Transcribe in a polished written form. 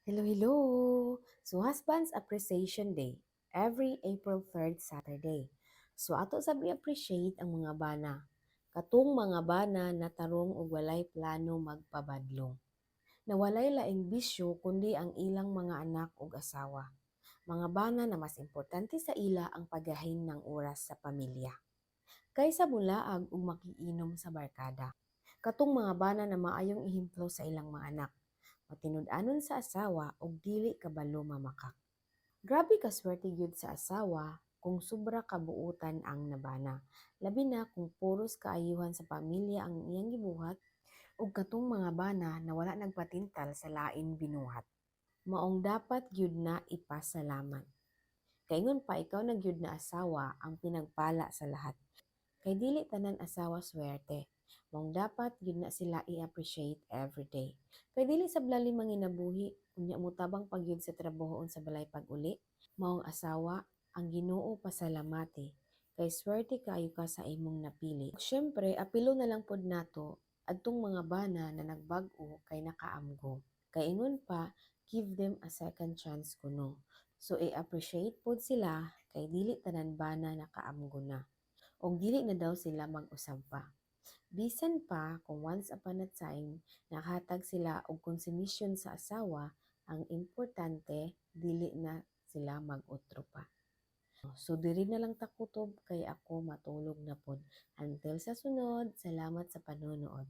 Hello, hello! So, Husband's Appreciation Day, every April 3rd Saturday. So, ato sabi appreciate ang mga bana. Katong mga bana na tarong og walay plano magpabadlong. Na walay laing bisyo kundi ang ilang mga anak ug asawa. Mga bana na mas importante sa ila ang paggahin ng oras sa pamilya. Kaysa bulaag ug makiinom sa barkada. Katong mga bana na maayong ihimplo sa ilang mga anak matinud-anon sa asawa ug dili kabalo mamakak. Grabe ka swerte gyud sa asawa kung sobra kabuutan ang nabana. Labi na kung puros kaayuhan sa pamilya ang iyang gibuhat ug katong mga bana na wala nagpatintal sa lain binuhat. Maong dapat gyud na ipasalamat. Kaingon pa ikaw na gyud na asawa ang pinagpala sa lahat. Kay dili tanan asawa swerte. Mong dapat gyud na sila i-appreciate every day. Kay dili sa blali manginabuhi unya mo tabang pagyud sa trabahoon sa balay pag-uli, maong asawa ang Ginoo pasalamati. Kay swerte kaayo ka sa imong napili. Syempre, apilo na lang pod nato adtong mga bana na nagbag-o kay nakaamgo. Kay ingon pa, give them a second chance kuno. So i-appreciate pod sila kay dili tanan bana nakaamgo na o dili na daw sila mag-usab pa. Bisan pa kung once upon a time nakahatag sila og konsumisyon sa asawa, ang importante dili na sila mag-utro pa. So diri na lang ta kutob kay ako matulog na pod. Until sa sunod, salamat sa panonood.